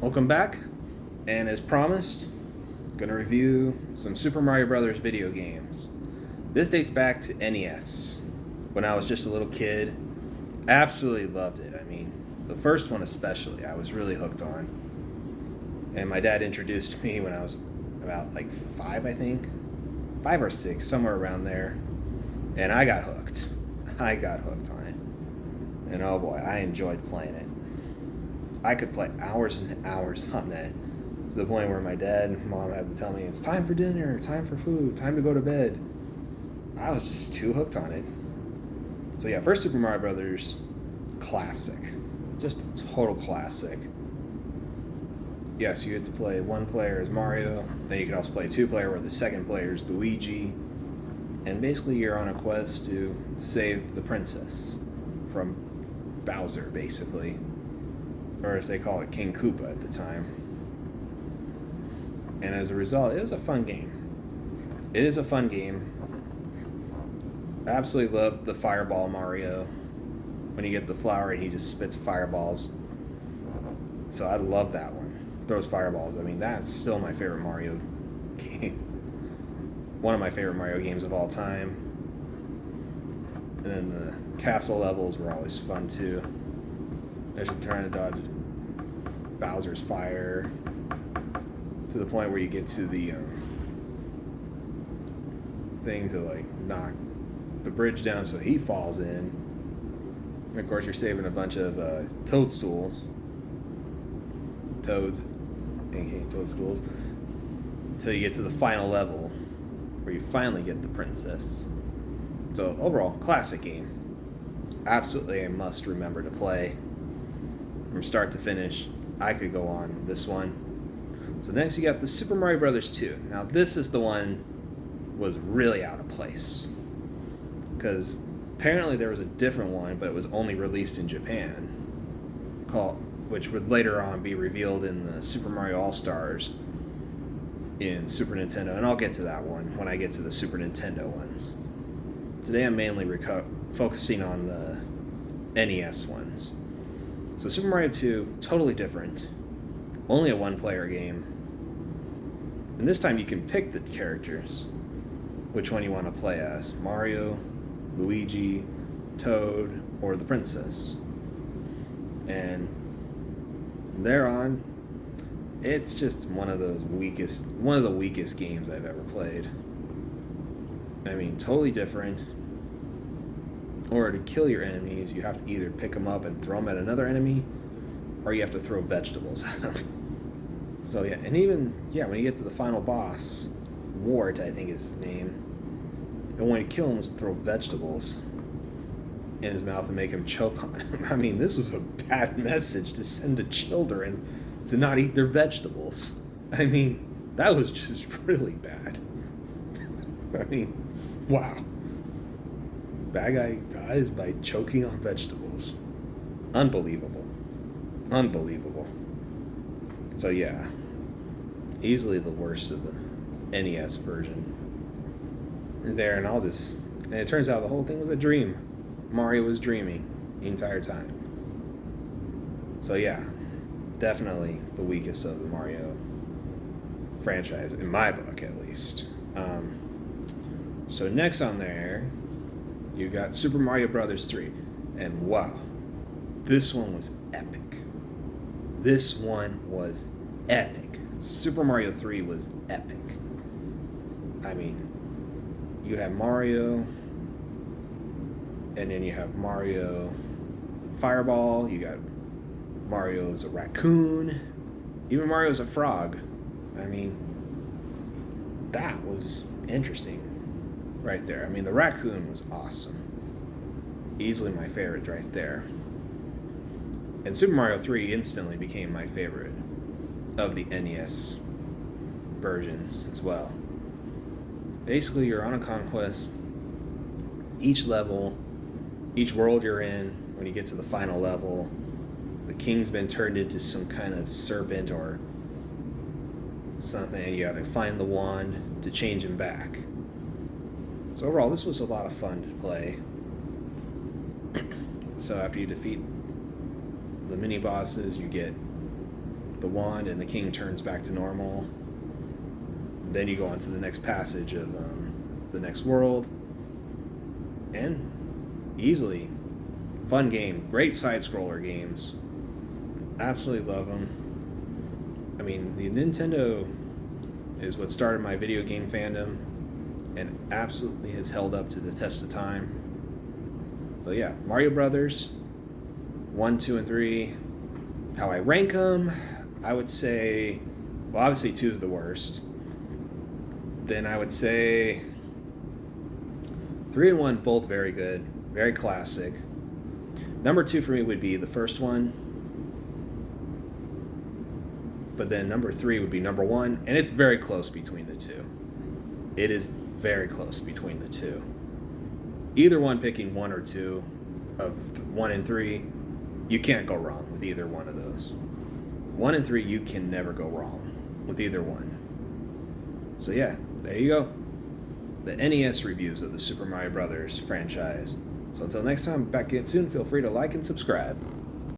Welcome back, and as promised, gonna review some Super Mario Brothers video games. This dates back to NES, when I was just a little kid. Absolutely loved it. I mean, the first one especially, I was really hooked on. And my dad introduced me when I was about like 5, I think. 5 or 6, somewhere around there. And I got hooked. I got hooked on it. And oh boy, I enjoyed playing it. I could play hours and hours on that, to the point where my dad and mom had to tell me, it's time for dinner, time for food, time to go to bed. I was just too hooked on it. So yeah, first Super Mario Brothers, classic. Just a total classic. Yes, you get to play one player as Mario, then you can also play 2-player where the second player is Luigi. And basically you're on a quest to save the princess from Bowser, basically. Or as they call it, King Koopa at the time. And as a result, it was a fun game. It is a fun game. I absolutely love the Fireball Mario. When you get the flower and he just spits fireballs. So I love that one. Throws fireballs. I mean, that's still my favorite Mario game. One of my favorite Mario games of all time. And then the castle levels were always fun too. As you're trying to dodge Bowser's fire, to the point where you get to the thing to like knock the bridge down so he falls in. And of course, you're saving a bunch of toads, aka toadstools, until you get to the final level, where you finally get the princess. So overall, classic game. Absolutely a must remember to play. From start to finish, I could go on this one. So next you got the Super Mario Brothers 2. Now this is the one was really out of place, because apparently there was a different one, but it was only released in Japan, which would later on be revealed in the Super Mario All-Stars in Super Nintendo, and I'll get to that one when I get to the Super Nintendo ones. Today I'm mainly focusing on the NES ones. So Super Mario 2, totally different. Only a one-player game. And this time you can pick the characters, which one you want to play as. Mario, Luigi, Toad, or the princess. And from there on, it's just one of the weakest games I've ever played. I mean, totally different. Or to kill your enemies, you have to either pick them up and throw them at another enemy, or you have to throw vegetables at them. So yeah, and even, when you get to the final boss, Wart, I think is his name, the one to kill him was to throw vegetables in his mouth and make him choke on him. I mean, this was a bad message to send to children, to not eat their vegetables. I mean, that was just really bad. I mean, wow. Bad guy dies by choking on vegetables. Unbelievable. So yeah, easily the worst of the NES version. There, and it turns out the whole thing was a dream. Mario was dreaming the entire time. So yeah, definitely the weakest of the Mario franchise, in my book at least. So next on there, you got Super Mario Brothers 3. And wow, this one was epic. Super Mario 3 was epic. I mean, you have Mario, and then you have Mario Fireball, you got Mario as a raccoon, even Mario as a frog. I mean, that was interesting right there. I mean, the raccoon was awesome. Easily my favorite right there. And Super Mario 3 instantly became my favorite of the NES versions as well. Basically, you're on a conquest. Each level, each world you're in, when you get to the final level, the king's been turned into some kind of serpent or something, and you gotta find the wand to change him back. So overall, this was a lot of fun to play. So after you defeat the mini bosses, you get the wand and the king turns back to normal. Then you go on to the next passage of the next world. And easily. Fun game. Great side-scroller games. Absolutely love them. I mean, the Nintendo is what started my video game fandom and absolutely has held up to the test of time. So yeah, Mario Brothers, 1, 2, and 3. How I rank them, I would say, well, obviously 2 is the worst. Then I would say 3 and 1, both very good, very classic. Number 2 for me would be the first one. But then number 3 would be number 1, and it's very close between the two. It is very close between the two. Either one picking 1 or 2 of 1 and 3, you can't go wrong with either one of those. 1 and 3, you can never go wrong with either one. So yeah, there you go. The NES reviews of the Super Mario Brothers franchise. So until next time, back again soon. Feel free to like and subscribe.